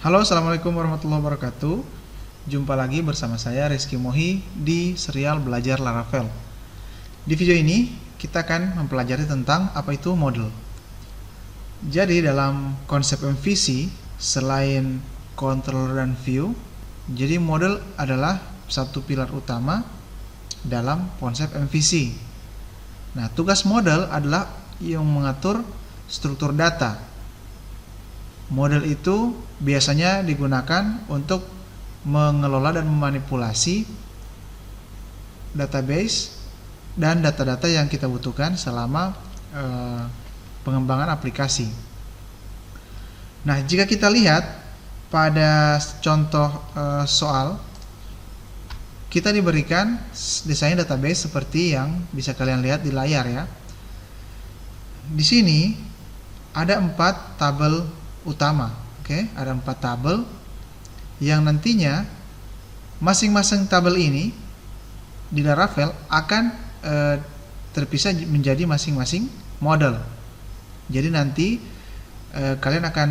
Halo, assalamualaikum warahmatullahi wabarakatuh. Jumpa lagi bersama saya Rizky Mohi di serial Belajar Laravel. Di video ini kita akan mempelajari tentang apa itu model. Jadi dalam konsep MVC, selain controller dan view, jadi model adalah satu pilar utama dalam konsep MVC. Nah, tugas model adalah yang mengatur struktur data. Model itu biasanya digunakan untuk mengelola dan memanipulasi database dan data-data yang kita butuhkan selama pengembangan aplikasi. Nah, jika kita lihat pada contoh soal, kita diberikan desain database seperti yang bisa kalian lihat di layar ya. Di sini ada 4 tabel utama, ada 4 tabel yang nantinya masing-masing tabel ini di Laravel akan terpisah menjadi masing-masing model. Jadi nanti kalian akan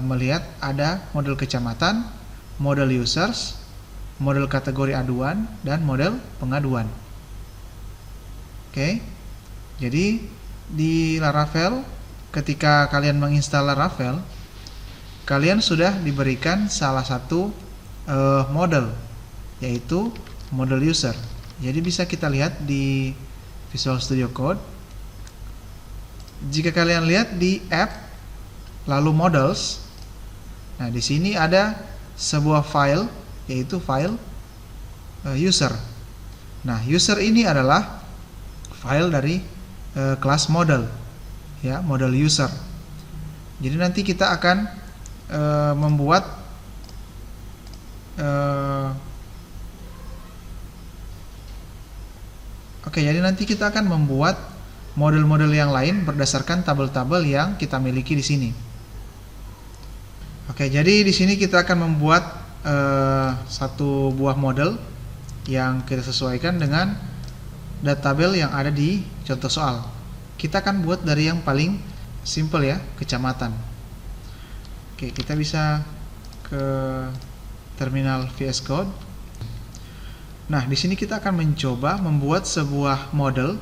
melihat ada model kecamatan, model users, model kategori aduan, dan model pengaduan. Jadi di Laravel, ketika kalian menginstal Laravel, kalian sudah diberikan salah satu model, yaitu model user. Jadi bisa kita lihat di Visual Studio Code. Jika kalian lihat di app lalu models, nah di sini ada sebuah file, yaitu file user. Nah, user ini adalah file dari kelas model, ya, model user. Jadi nanti kita akan membuat jadi nanti kita akan membuat model-model yang lain berdasarkan tabel-tabel yang kita miliki di sini. Jadi di sini kita akan membuat satu buah model yang kita sesuaikan dengan databel yang ada di contoh soal. Kita akan buat dari yang paling simple ya, kecamatan. Kita bisa ke terminal VS Code. Nah, di sini kita akan mencoba membuat sebuah model,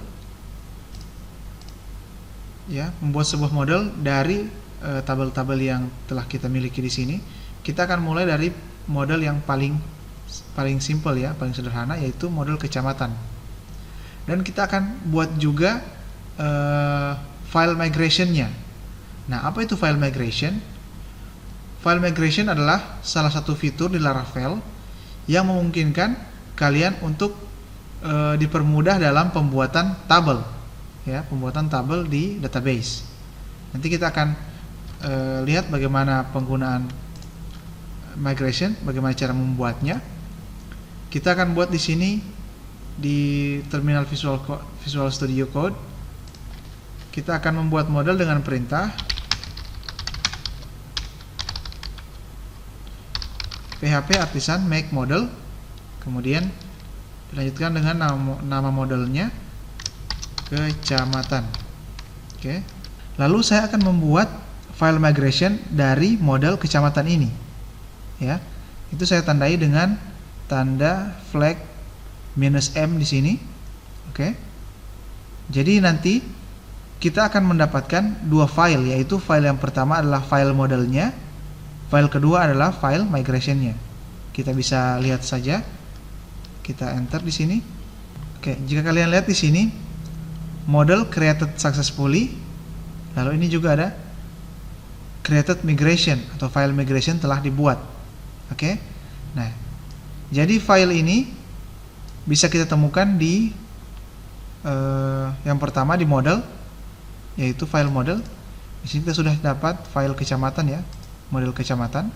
ya, membuat sebuah model dari tabel-tabel yang telah kita miliki di sini. Kita akan mulai dari model yang paling simple ya, paling sederhana, yaitu model kecamatan. Dan kita akan buat juga file migration-nya. Nah, apa itu file migration? File migration adalah salah satu fitur di Laravel yang memungkinkan kalian untuk dipermudah dalam pembuatan tabel, ya, pembuatan tabel di database. Nanti kita akan lihat bagaimana penggunaan migration, bagaimana cara membuatnya. Kita akan buat di sini di terminal Visual Studio Code. Kita akan membuat model dengan perintah php artisan make model, kemudian dilanjutkan dengan nama modelnya kecamatan. Lalu saya akan membuat file migration dari model kecamatan ini, ya. Itu saya tandai dengan tanda flag -m di sini. Jadi nanti kita akan mendapatkan 2 file, yaitu file yang pertama adalah file modelnya, file kedua adalah file migrationnya. Kita bisa lihat saja, kita enter di sini. Jika kalian lihat di sini, model created successfully, lalu ini juga ada created migration atau file migration telah dibuat. Nah, jadi file ini bisa kita temukan di yang pertama di model, yaitu file model. Di sini kita sudah dapat file kecamatan ya, model kecamatan.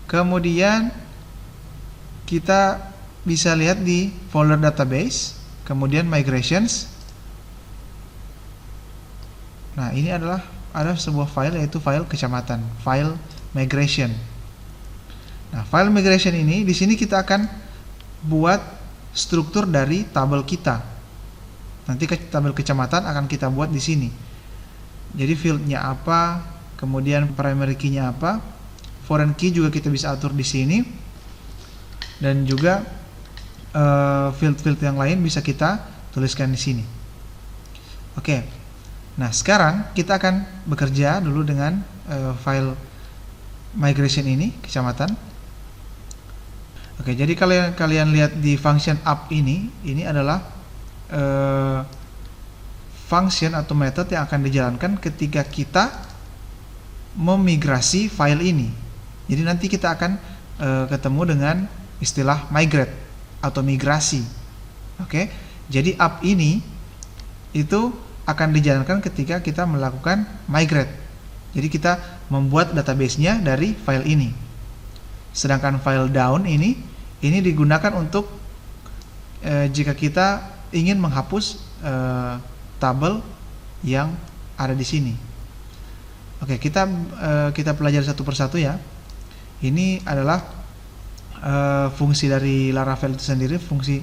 Kemudian kita bisa lihat di folder database, kemudian migrations. Nah, ini ada sebuah file, yaitu file kecamatan, file migration. Nah, file migration ini di sini kita akan buat struktur dari tabel kita. Nanti tabel kecamatan akan kita buat di sini. Jadi fieldnya apa, kemudian primary key-nya apa, foreign key juga kita bisa atur di sini, dan juga field-field yang lain bisa kita tuliskan di sini. Oke. Nah, sekarang kita akan bekerja dulu dengan file migration ini, kecamatan. Oke, jadi kalian lihat di function up ini adalah function atau method yang akan dijalankan ketika kita memigrasi file ini. Jadi nanti kita akan ketemu dengan istilah migrate atau migrasi. Oke, jadi up ini itu akan dijalankan ketika kita melakukan migrate. Jadi kita membuat database-nya dari file ini. Sedangkan file down ini digunakan untuk jika kita ingin menghapus tabel yang ada di sini. Oke, kita pelajari satu persatu ya. Ini adalah fungsi dari Laravel itu sendiri, fungsi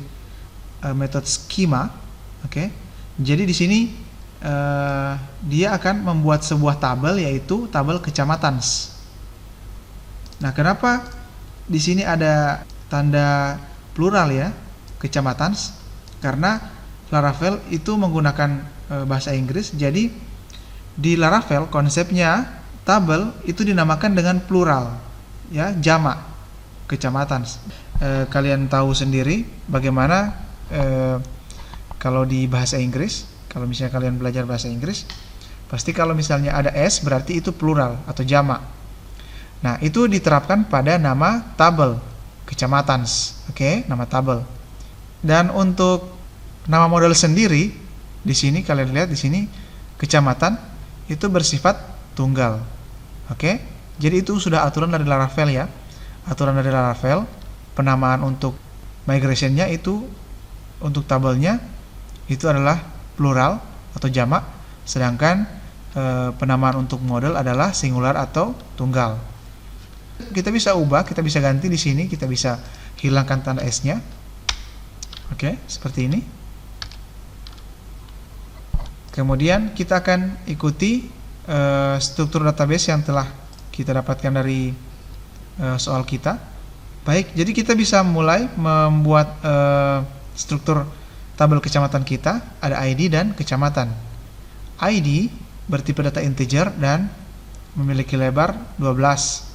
method schema. Oke, jadi di sini dia akan membuat sebuah tabel, yaitu tabel kecamatan. Nah, kenapa di sini ada tanda plural ya, kecamatan? Karena Laravel itu menggunakan bahasa Inggris. Jadi di Laravel konsepnya tabel itu dinamakan dengan plural ya, jamak, kecamatan. Kalian tahu sendiri bagaimana kalau di bahasa Inggris, kalau misalnya kalian belajar bahasa Inggris, pasti kalau misalnya ada S berarti itu plural atau jamak. Nah, itu diterapkan pada nama tabel, kecamatan. Oke, nama tabel. Dan untuk nama model sendiri, di sini kalian lihat di sini kecamatan itu bersifat tunggal. Oke, jadi itu sudah aturan dari Laravel ya. Aturan dari Laravel, penamaan untuk migration-nya itu untuk tabelnya itu adalah plural atau jamak, sedangkan penamaan untuk model adalah singular atau tunggal. Kita bisa ubah, kita bisa ganti di sini, kita bisa hilangkan tanda S-nya. Oke, seperti ini. Kemudian kita akan ikuti struktur database yang telah kita dapatkan dari soal kita. Baik, jadi kita bisa mulai membuat struktur tabel kecamatan kita. Ada ID dan kecamatan. ID bertipe data integer dan memiliki lebar 12.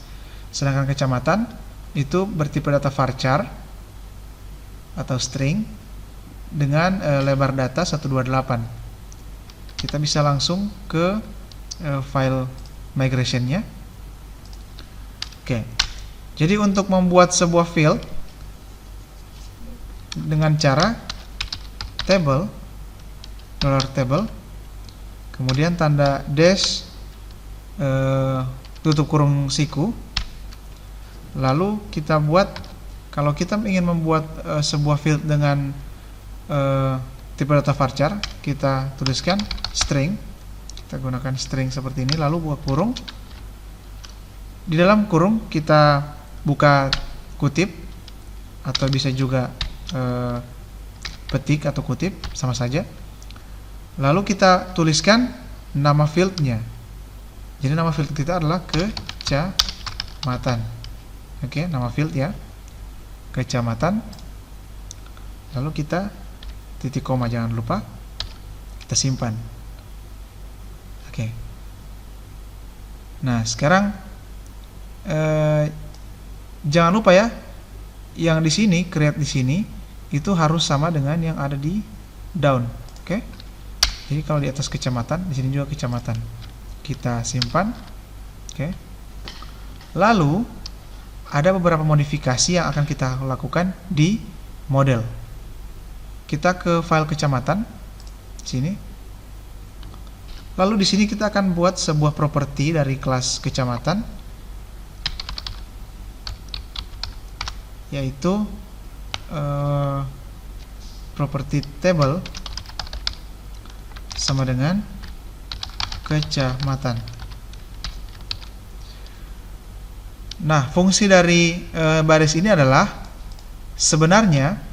Sedangkan kecamatan itu bertipe data varchar atau string dengan lebar data 128. Kita bisa langsung ke file migration-nya. Oke. Jadi untuk membuat sebuah field dengan cara table, $table, kemudian tanda dash tutup kurung siku, lalu kita buat, kalau kita ingin membuat sebuah field dengan tipe data varchar, kita tuliskan string, kita gunakan string seperti ini, lalu buka kurung. Di dalam kurung kita buka kutip, atau bisa juga petik atau kutip, sama saja. Lalu kita tuliskan nama fieldnya. Jadi nama field kita adalah kecamatan. Oke, nama field ya, kecamatan. Lalu kita titik koma, jangan lupa, kita simpan. Oke. Nah, sekarang jangan lupa ya, yang di sini, create di sini itu harus sama dengan yang ada di down. Oke. Jadi kalau di atas kecamatan, di sini juga kecamatan. Kita simpan. Oke. Lalu ada beberapa modifikasi yang akan kita lakukan di model. Kita ke file kecamatan sini. Lalu di sini kita akan buat sebuah properti dari kelas kecamatan, yaitu property table sama dengan kecamatan. Nah, fungsi dari baris ini adalah sebenarnya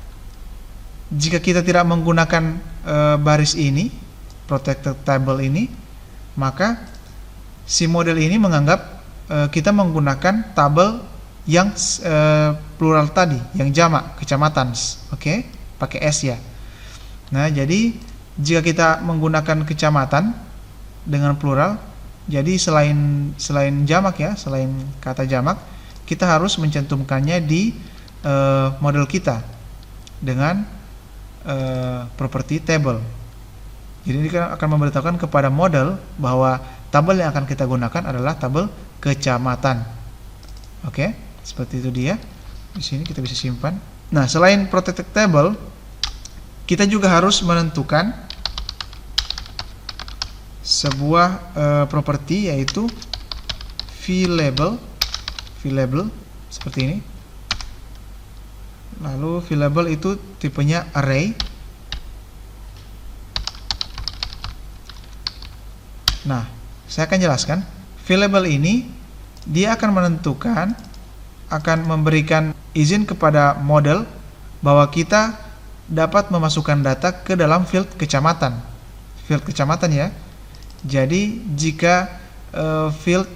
jika kita tidak menggunakan baris ini, protected table ini, maka si model ini menganggap kita menggunakan tabel yang plural tadi, yang jamak, kecamatan. Oke, pakai S ya. Nah, jadi jika kita menggunakan kecamatan dengan plural, jadi selain jamak ya, selain kata jamak, kita harus mencantumkannya di model kita dengan properti table. Jadi ini akan memberitahukan kepada model bahwa tabel yang akan kita gunakan adalah tabel kecamatan. Oke, seperti itu dia. Di sini kita bisa simpan. Nah, selain protected table, kita juga harus menentukan sebuah properti, yaitu VLabel seperti ini. Lalu VLabel itu tipenya array. Nah, saya akan jelaskan. VLabel ini dia akan menentukan, akan memberikan izin kepada model bahwa kita dapat memasukkan data ke dalam field kecamatan. Field kecamatan ya. Jadi jika field,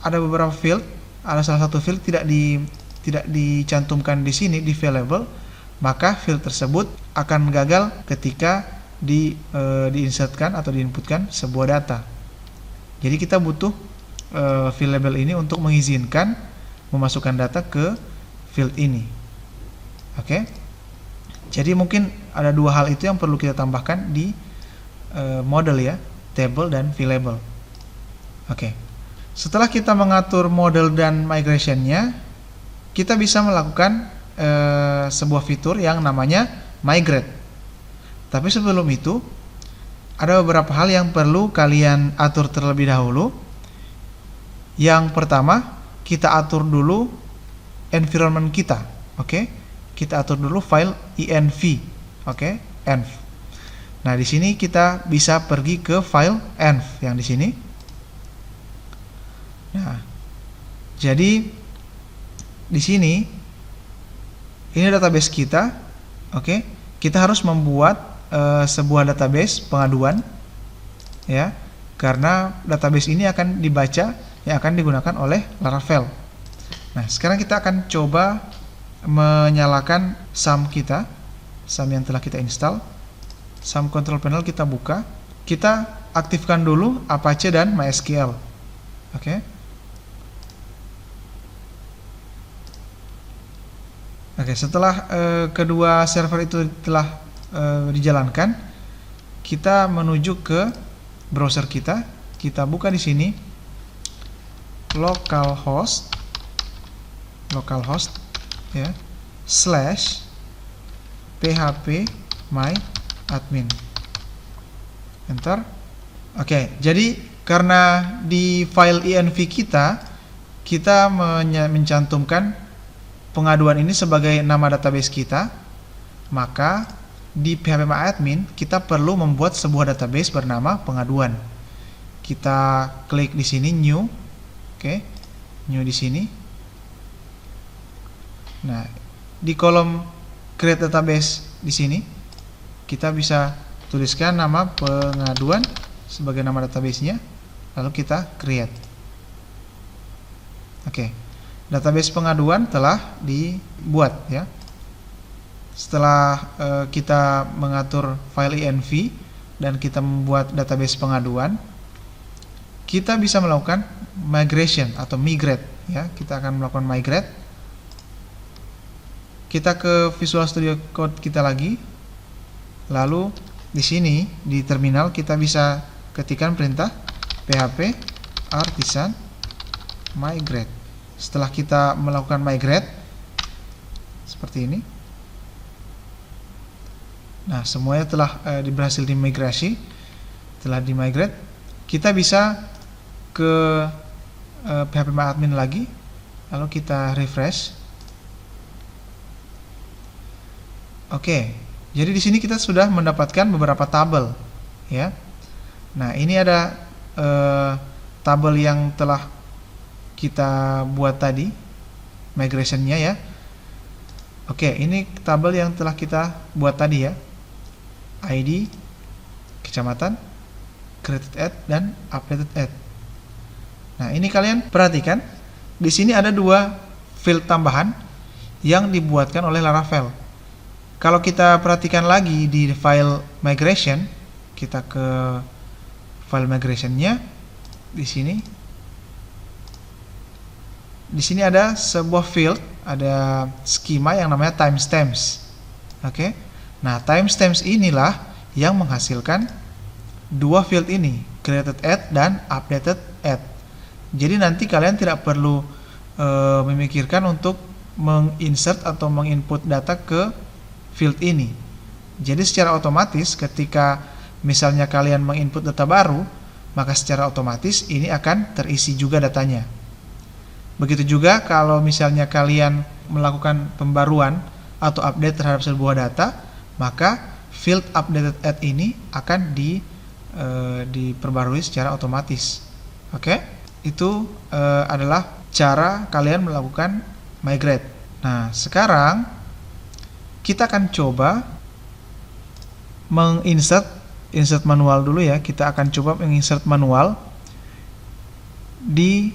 ada beberapa field, ada salah satu field tidak dicantumkan di sini di VLabel, maka field tersebut akan gagal ketika diinsertkan atau diinputkan sebuah data. Jadi kita butuh VLabel ini untuk mengizinkan memasukkan data ke field ini. Oke. Jadi mungkin ada dua hal itu yang perlu kita tambahkan di model ya, table dan VLabel. Oke. Setelah kita mengatur model dan migrationnya, kita bisa melakukan sebuah fitur yang namanya migrate. Tapi sebelum itu, ada beberapa hal yang perlu kalian atur terlebih dahulu. Yang pertama, kita atur dulu environment kita. Oke, kita atur dulu file env. Oke, env. Nah, di sini kita bisa pergi ke file env yang di sini. Nah, jadi di sini ini database kita. Oke, kita harus membuat sebuah database pengaduan ya, karena database ini akan dibaca, yang akan digunakan oleh Laravel. Nah, sekarang kita akan coba menyalakan SAM kita, SAM yang telah kita install. SAM control panel kita buka, kita aktifkan dulu Apache dan MySQL. Oke. Oke, setelah kedua server itu telah dijalankan, kita menuju ke browser kita. Kita buka di sini localhost ya /phpMyAdmin. Enter. Oke, jadi karena di file env kita mencantumkan pengaduan ini sebagai nama database kita, maka di phpMyAdmin kita perlu membuat sebuah database bernama pengaduan. Kita klik di sini new. Oke. New di sini. Nah, di kolom create database di sini kita bisa tuliskan nama pengaduan sebagai nama database-nya, lalu kita create. Oke. Database pengaduan telah dibuat ya. Setelah kita mengatur file env dan kita membuat database pengaduan, kita bisa melakukan migration atau migrate ya. Kita akan melakukan migrate. Kita ke Visual Studio Code kita lagi. Lalu di sini di terminal kita bisa ketikkan perintah php artisan migrate. Setelah kita melakukan migrate seperti ini. Nah, semuanya telah berhasil dimigrasi, telah dimigrate. Kita bisa ke phpMyAdmin lagi, lalu kita refresh. Oke, jadi di sini kita sudah mendapatkan beberapa tabel, ya. Nah, ini ada tabel yang telah kita buat tadi, migrationnya ya. Oke, ini tabel yang telah kita buat tadi ya. ID, kecamatan, created at, dan updated at. Nah, ini kalian perhatikan, di sini ada dua field tambahan yang dibuatkan oleh Laravel. Kalau kita perhatikan lagi di file migration, kita ke file migration-nya di sini. Di sini ada sebuah field, ada schema yang namanya timestamps. Oke. Nah, timestamps inilah yang menghasilkan dua field ini, created at dan updated at. Jadi nanti kalian tidak perlu memikirkan untuk menginsert atau menginput data ke field ini. Jadi secara otomatis ketika misalnya kalian menginput data baru, maka secara otomatis ini akan terisi juga datanya. Begitu juga kalau misalnya kalian melakukan pembaruan atau update terhadap sebuah data, maka field updated at ini akan diperbarui secara otomatis. Oke? Itu adalah cara kalian melakukan migrate. Nah, sekarang kita akan coba insert manual dulu ya. Kita akan coba menginsert manual di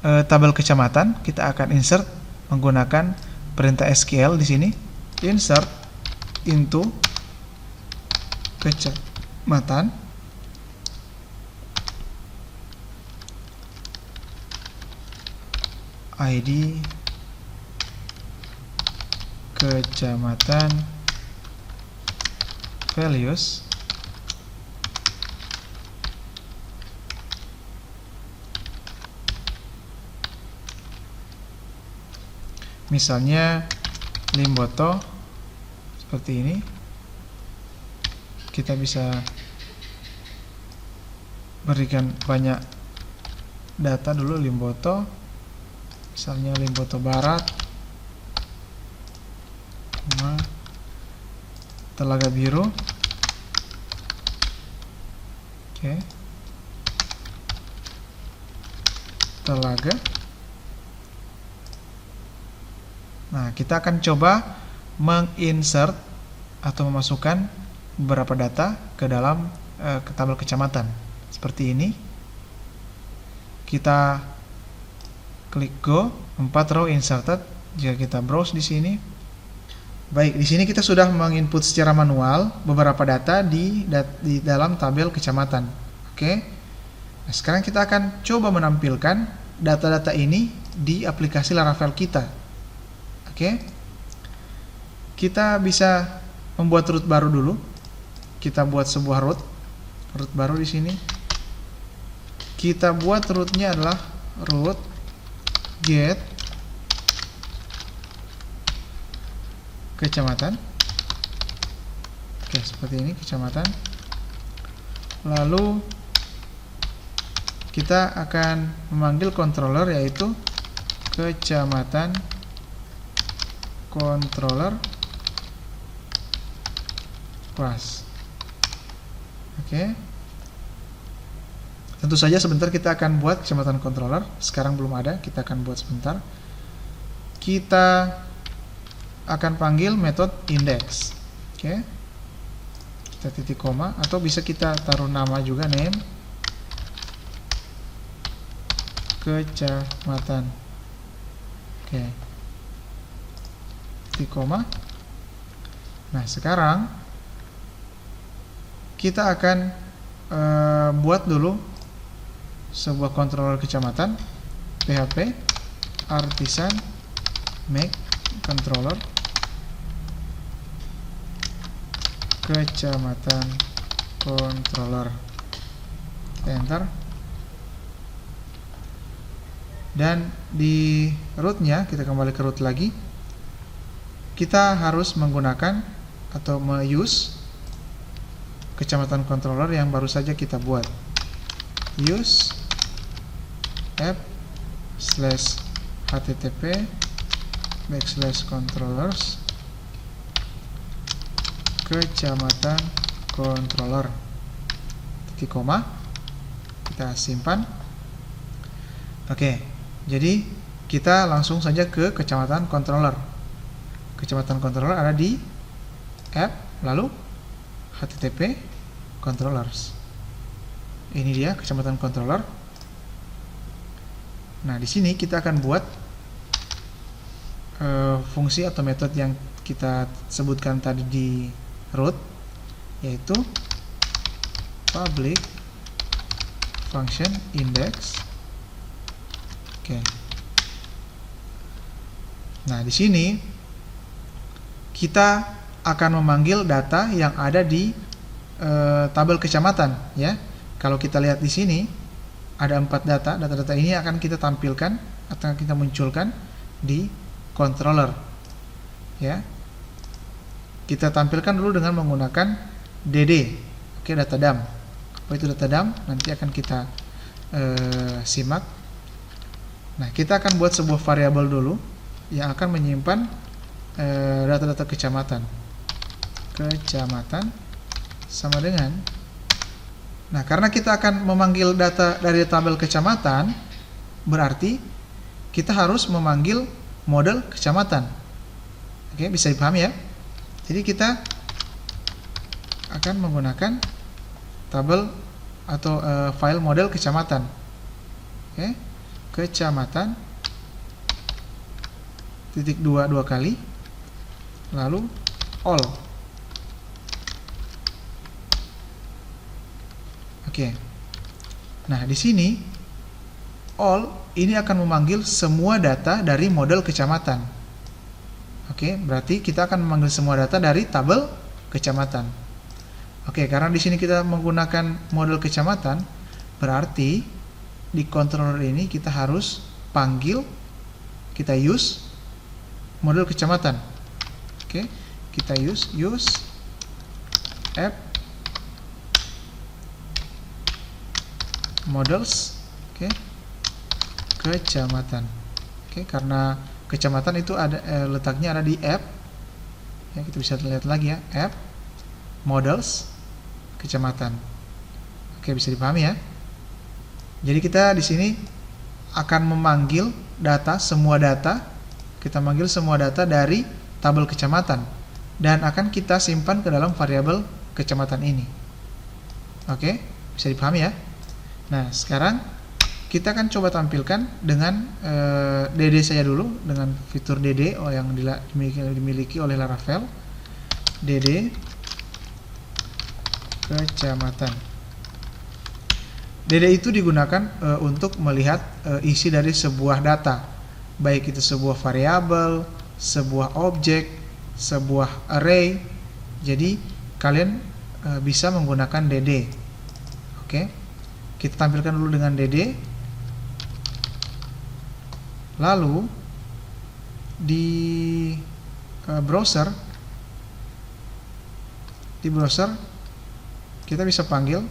tabel kecamatan. Kita akan insert menggunakan perintah SQL di sini. Insert into kecamatan. ID kecamatan values misalnya Limboto seperti ini. Kita bisa berikan banyak data dulu. Limboto, misalnya Limboto Barat, Telaga Biru. Oke. Telaga. Nah, kita akan coba menginsert atau memasukkan beberapa data ke dalam ke tabel kecamatan seperti ini. Kita klik go, 4 row inserted. Jika kita browse di sini, baik, di sini kita sudah menginput secara manual beberapa data di dalam tabel kecamatan. Oke. Nah, sekarang kita akan coba menampilkan data-data ini di aplikasi Laravel kita. Oke. Kita bisa membuat root baru dulu. Kita buat sebuah root baru di sini. Kita buat rootnya adalah root get kecamatan. Oke, seperti ini kecamatan. Lalu kita akan memanggil controller, yaitu kecamatan controller class. Oke. Tentu saja sebentar kita akan buat kecamatan controller. Sekarang belum ada, kita akan buat sebentar. Kita akan panggil metode index. Oke. Kita titik koma, atau bisa kita taruh nama juga, name kecamatan. Oke. Titik koma. Nah, sekarang kita akan buat dulu sebuah controller kecamatan, php artisan make controller kecamatan controller. Enter. Dan di rootnya, kita kembali ke root lagi. Kita harus menggunakan atau use kecamatan controller yang baru saja kita buat. Use app/http:/controllers kecamatan controller titik koma. Kita simpan. Oke, jadi kita langsung saja ke kecamatan controller. Kecamatan controller ada di app, lalu http controllers. Ini dia kecamatan controller. Nah, di sini kita akan buat fungsi atau metode yang kita sebutkan tadi di root, yaitu public function index. Oke. Nah, di sini kita akan memanggil data yang ada di tabel kecamatan, ya. Kalau kita lihat di sini ada 4 data. Data-data ini akan kita tampilkan atau kita munculkan di controller, ya. Kita tampilkan dulu dengan menggunakan dd. Oke, data dam. Apa itu data dam? Nanti akan kita simak. Nah, kita akan buat sebuah variabel dulu yang akan menyimpan data-data kecamatan. Kecamatan sama dengan, nah, karena kita akan memanggil data dari tabel kecamatan, berarti kita harus memanggil model kecamatan. Oke, bisa dipahami ya? Jadi kita akan menggunakan tabel atau file model kecamatan. Oke, kecamatan titik dua kali, lalu all. Oke. Nah, di sini all ini akan memanggil semua data dari model kecamatan. Oke, berarti kita akan memanggil semua data dari tabel kecamatan. Oke, karena di sini kita menggunakan model kecamatan, berarti di controller ini kita harus panggil, kita use model kecamatan. Oke, kita use app models, oke, kecamatan. Oke, karena kecamatan itu ada letaknya ada di app. Ya, kita bisa lihat lagi ya, app models kecamatan. Oke, bisa dipahami ya. Jadi kita di sini akan memanggil data, semua data, kita manggil semua data dari tabel kecamatan dan akan kita simpan ke dalam variabel kecamatan ini. Oke, bisa dipahami ya. Nah, sekarang kita akan coba tampilkan dengan dd saja dulu, dengan fitur dd yang dimiliki oleh Laravel. dd kecamatan. dd itu digunakan untuk melihat isi dari sebuah data, baik itu sebuah variabel, sebuah objek, sebuah array. Jadi kalian bisa menggunakan dd. Oke, kita tampilkan dulu dengan dd. Lalu di browser kita bisa panggil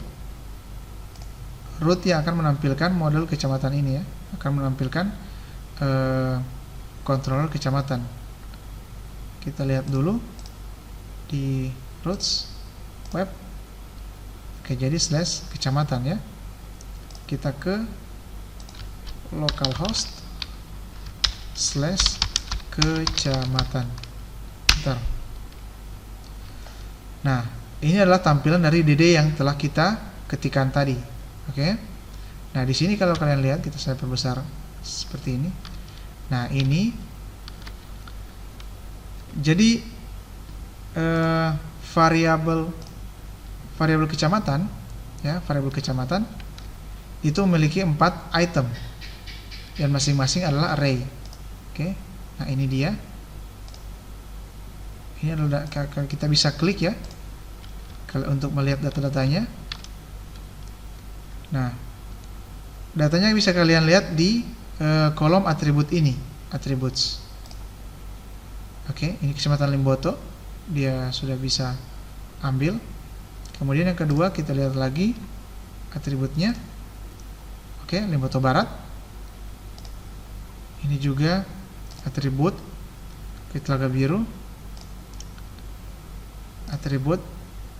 root yang akan menampilkan model kecamatan ini ya, akan menampilkan controller kecamatan. Kita lihat dulu di roots web. Oke, jadi slash kecamatan ya. Kita ke localhost slash kecamatan. Bentar. Nah, ini adalah tampilan dari dd yang telah kita ketikkan tadi. Oke. Nah, di sini kalau kalian lihat, saya perbesar seperti ini. Nah, ini jadi variabel kecamatan ya, variabel kecamatan itu memiliki 4 item dan masing-masing adalah array. Oke. Nah, ini dia. Ini adalah kita bisa klik ya kalau untuk melihat data-datanya. Nah, datanya bisa kalian lihat di kolom atribut ini, attributes. Oke, ini kecamatan Limboto, dia sudah bisa ambil. Kemudian yang kedua kita lihat lagi atributnya. Oke, Limboto Barat. Ini juga atribut Telaga Biru, atribut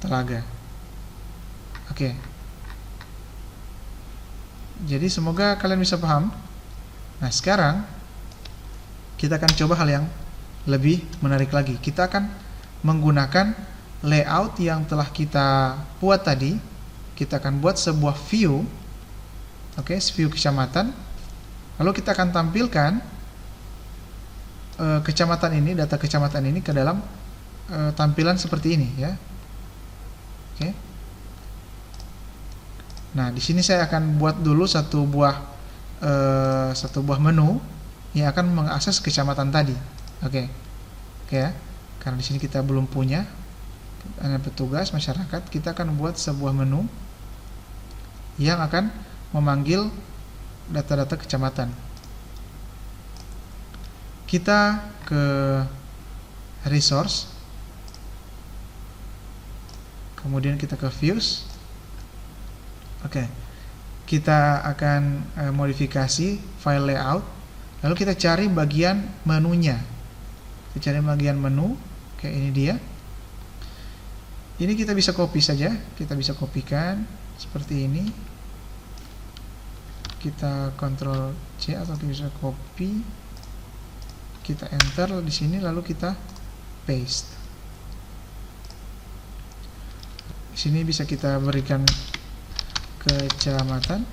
Telaga. Oke. Jadi semoga kalian bisa paham. Nah, sekarang kita akan coba hal yang lebih menarik lagi. Kita akan menggunakan layout yang telah kita buat tadi. Kita akan buat sebuah view. Oke, view kecamatan. Lalu kita akan tampilkan kecamatan ini, data kecamatan ini ke dalam tampilan seperti ini ya. Oke. Nah, di sini saya akan buat dulu satu buah menu yang akan mengakses kecamatan tadi. Oke. Oke ya. Karena di sini kita belum punya, hanya petugas masyarakat, kita akan buat sebuah menu yang akan memanggil data-data kecamatan. Kita ke resource, kemudian kita ke views. Oke, kita akan modifikasi file layout, lalu kita cari bagian menunya. Kita cari bagian menu. Oke, ini dia. Ini kita bisa copy saja, kita bisa kopikan seperti ini. Kita Ctrl C atau kita bisa copy, kita enter di sini, lalu kita paste. Di sini bisa kita berikan kecamatan.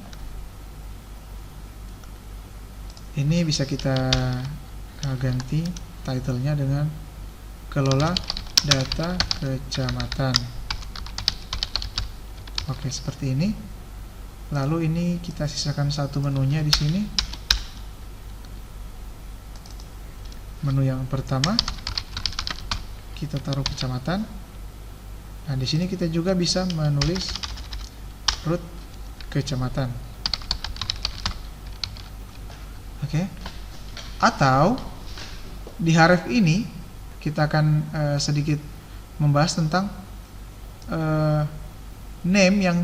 Ini bisa kita ganti title-nya dengan kelola data kecamatan. Oke, seperti ini. Lalu ini kita sisakan satu menunya di sini. Menu yang pertama kita taruh kecamatan. Nah, di sini kita juga bisa menulis root kecamatan. Oke. Atau di href ini kita akan sedikit membahas tentang name yang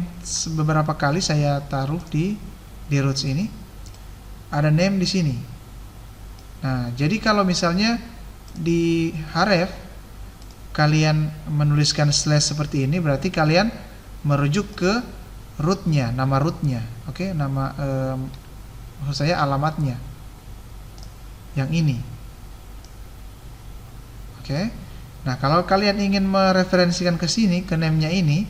beberapa kali saya taruh di roots ini. Ada name di sini. Nah, jadi kalau misalnya di href kalian menuliskan slash seperti ini, berarti kalian merujuk ke rootnya, nama rootnya. Oke, nama maksud saya alamatnya yang ini. Oke. Nah, kalau kalian ingin mereferensikan ke sini, ke name-nya ini,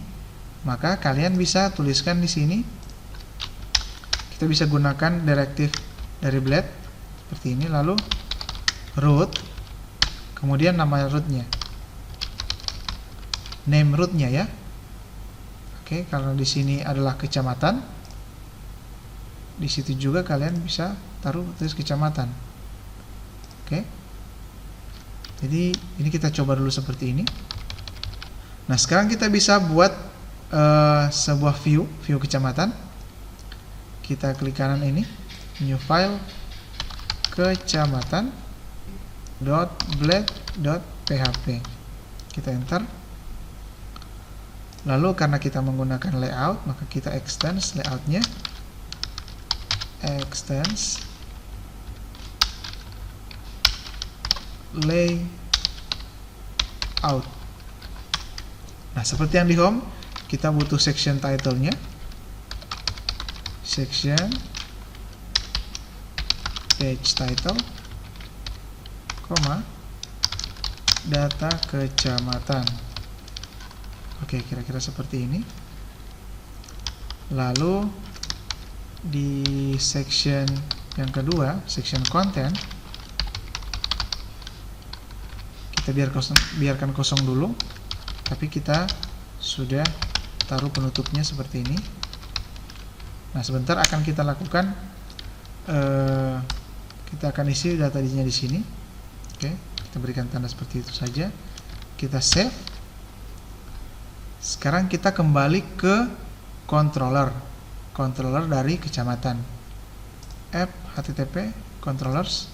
maka kalian bisa tuliskan di sini. Kita bisa gunakan direktif dari blade seperti ini, lalu root, kemudian nama rootnya, name rootnya ya. Oke, karena di sini adalah kecamatan, di situ juga kalian bisa taruh tulis kecamatan. Oke. Jadi ini kita coba dulu seperti ini. Nah, sekarang kita bisa buat sebuah view kecamatan. Kita klik kanan ini, new file, kecamatan .blade.php. Kita enter. Lalu karena kita menggunakan layout, maka kita extend layoutnya, extends layout. Nah, seperti yang di home, kita butuh section title-nya, section page title, data kecamatan. Oke, kira-kira seperti ini. Lalu di section yang kedua, section content, kita biarkan kosong dulu, tapi kita sudah taruh penutupnya seperti ini. Nah, sebentar akan kita lakukan, kita akan isi datanya di sini. Oke, kita berikan tanda seperti itu saja. Kita save. Sekarang kita kembali ke controller dari kecamatan. App http controllers,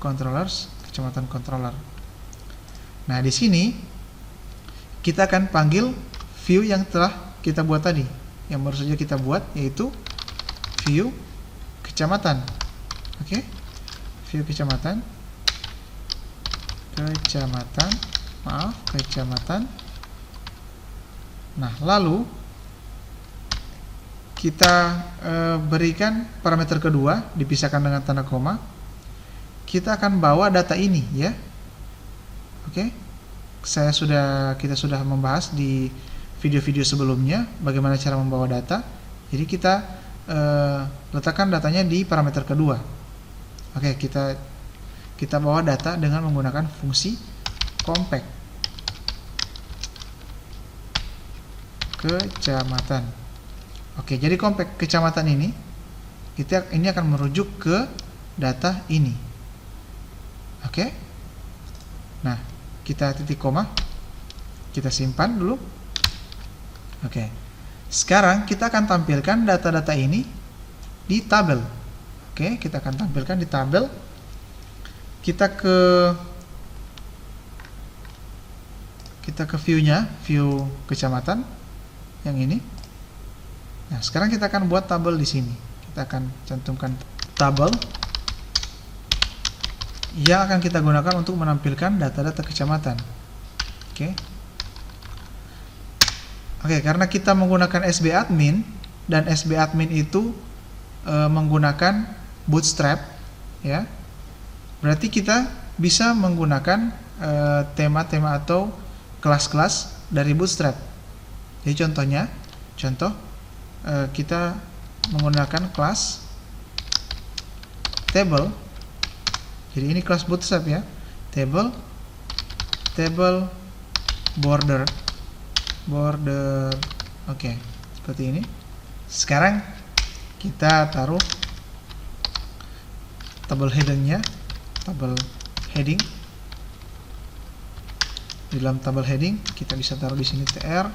controllers kecamatan controller. Nah, di sini kita akan panggil view yang telah kita buat tadi, yang baru saja kita buat, yaitu view kecamatan. Oke, view kecamatan, kecamatan. Nah, lalu kita berikan parameter kedua, dipisahkan dengan tanda koma. Kita akan bawa data ini ya. Oke. Kita sudah membahas di video-video sebelumnya bagaimana cara membawa data. Jadi kita letakkan datanya di parameter kedua. Oke, kita bawa data dengan menggunakan fungsi compact kecamatan. Oke, jadi compact kecamatan ini akan merujuk ke data ini. Oke. Nah, kita titik koma, kita simpan dulu. Oke. Sekarang kita akan tampilkan data-data ini di tabel. Oke, kita akan tampilkan di tabel. Kita ke view-nya, view kecamatan yang ini. Nah, sekarang kita akan buat tabel di sini. Kita akan cantumkan tabel yang akan kita gunakan untuk menampilkan data-data kecamatan. Oke. Oke, karena kita menggunakan SB admin dan SB admin itu menggunakan bootstrap, ya. Berarti kita bisa menggunakan tema-tema atau kelas-kelas dari bootstrap. Jadi contoh kita menggunakan kelas table. Jadi ini kelas bootstrap ya. Table border. Oke, seperti ini. Sekarang kita taruh tabel heading-nya, tabel heading. Di dalam tabel heading kita bisa taruh di sini tr.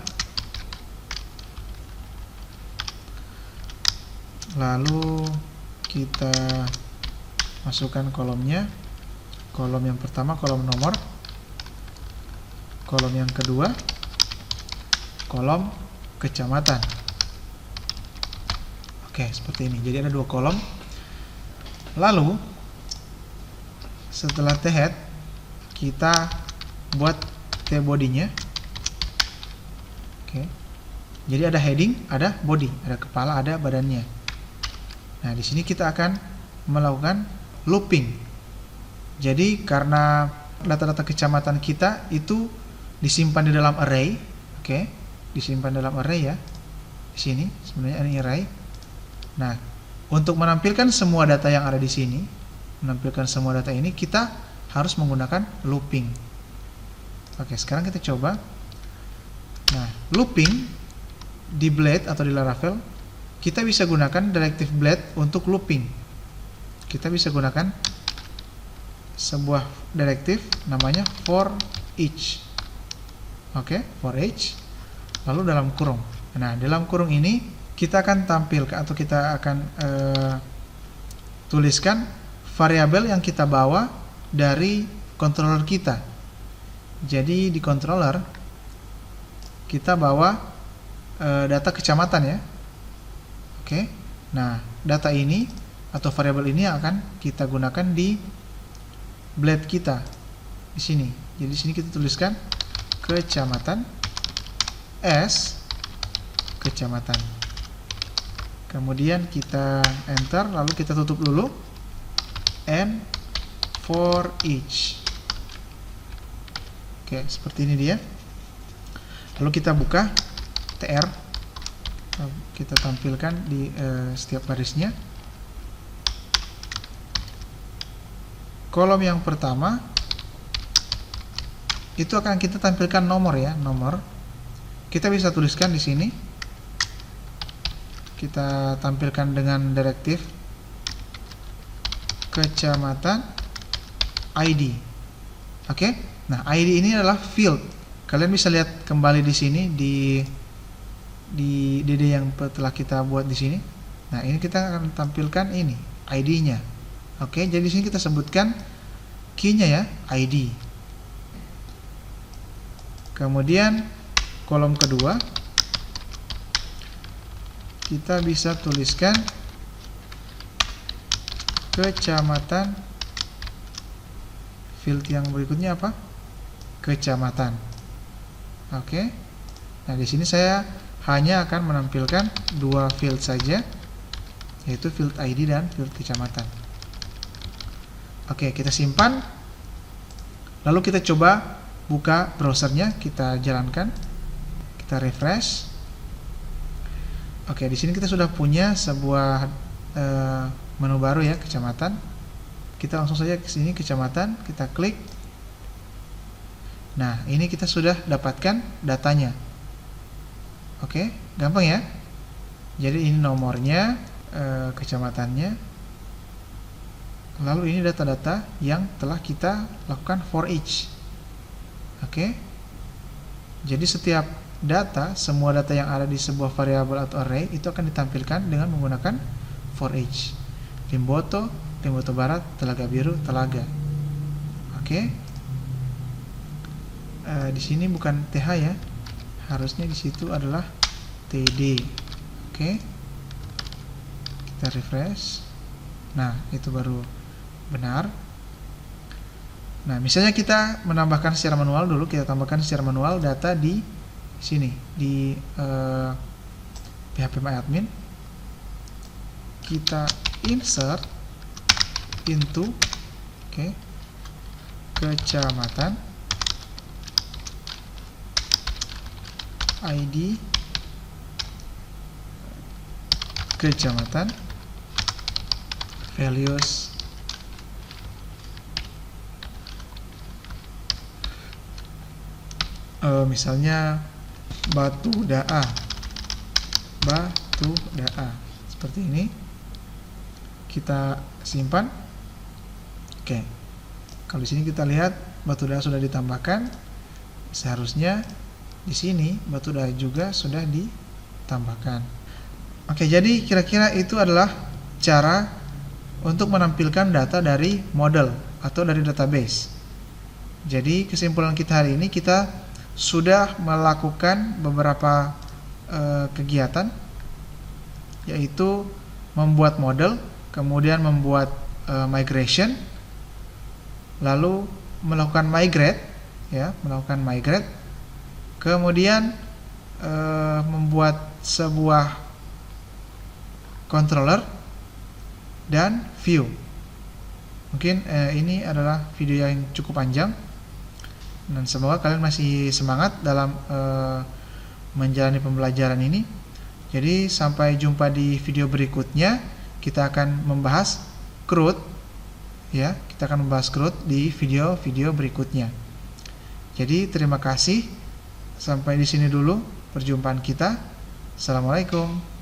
Lalu kita masukkan kolomnya. Kolom yang pertama kolom nomor. Kolom yang kedua kolom kecamatan. Oke, seperti ini. Jadi ada dua kolom. Lalu setelah t-head kita buat t-body-nya. Oke. Jadi ada heading, ada body, ada kepala, ada badannya. Nah, di sini kita akan melakukan looping. Jadi karena data-data kecamatan kita itu disimpan di dalam array, oke, disimpan dalam array ya. Di sini sebenarnya ini array. Nah, untuk menampilkan semua data yang ada di sini, menampilkan semua data ini kita harus menggunakan looping. Oke, sekarang kita coba. Nah, looping di blade atau di Laravel kita bisa gunakan directive blade untuk looping. Kita bisa gunakan sebuah directive namanya for each. Oke, for each. Lalu dalam kurung. Nah, dalam kurung ini kita akan tampilkan atau kita akan tuliskan variabel yang kita bawa dari controller kita. Jadi di controller kita bawa data kecamatan ya. Oke. Nah, data ini atau variabel ini akan kita gunakan di blade kita di sini. Jadi di sini kita tuliskan kecamatan s kecamatan. Kemudian kita enter, lalu kita tutup dulu. And for each. Oke, seperti ini dia. Lalu kita buka tr. Kita tampilkan di setiap barisnya. Kolom yang pertama itu akan kita tampilkan nomor ya, nomor. Kita bisa tuliskan di sini. Kita tampilkan dengan directive kecamatan ID. Oke. Nah, ID ini adalah field. Kalian bisa lihat kembali di sini di DD yang telah kita buat di sini. Nah, ini kita akan tampilkan ini ID-nya. Oke, jadi di sini kita sebutkan key-nya ya, ID. Kemudian kolom kedua kita bisa tuliskan kecamatan. Field yang berikutnya apa? Kecamatan. Oke. Nah, di sini saya hanya akan menampilkan dua field saja, yaitu field ID dan field kecamatan. Oke, kita simpan. Lalu kita coba buka browsernya, kita jalankan, kita refresh. Oke, di sini kita sudah punya sebuah menu baru ya, kecamatan. Kita langsung saja ke sini kecamatan, kita klik. Nah, ini kita sudah dapatkan datanya. Oke, gampang ya. Jadi ini nomornya, kecamatannya. Lalu ini data-data yang telah kita lakukan for each. Oke. Jadi setiap data, semua data yang ada di sebuah variabel atau array itu akan ditampilkan dengan menggunakan for each. Limboto Barat, Telaga Biru, Telaga. Oke. Di sini bukan TH ya. Harusnya di situ adalah TD. Oke. Kita refresh. Nah, itu baru benar. Nah, misalnya kita menambahkan secara manual dulu, kita tambahkan secara manual data di sini di PHP MyAdmin. Kita insert into kecamatan, ID kecamatan, values misalnya Batu Daa seperti ini. Kita simpan. Oke. Kalau di sini kita lihat Batu Daa sudah ditambahkan. Seharusnya di sini Batu Daa juga sudah ditambahkan. Oke, jadi kira-kira itu adalah cara untuk menampilkan data dari model atau dari database. Jadi kesimpulan kita hari ini, kita sudah melakukan beberapa kegiatan, yaitu membuat model, kemudian membuat migration, lalu melakukan migrate, kemudian membuat sebuah controller dan view. Mungkin ini adalah video yang cukup panjang, dan semoga kalian masih semangat dalam menjalani pembelajaran ini. Jadi sampai jumpa di video berikutnya. Kita akan membahas CRUD, ya. Kita akan membahas CRUD di video-video berikutnya. Jadi terima kasih. Sampai di sini dulu perjumpaan kita. Assalamualaikum.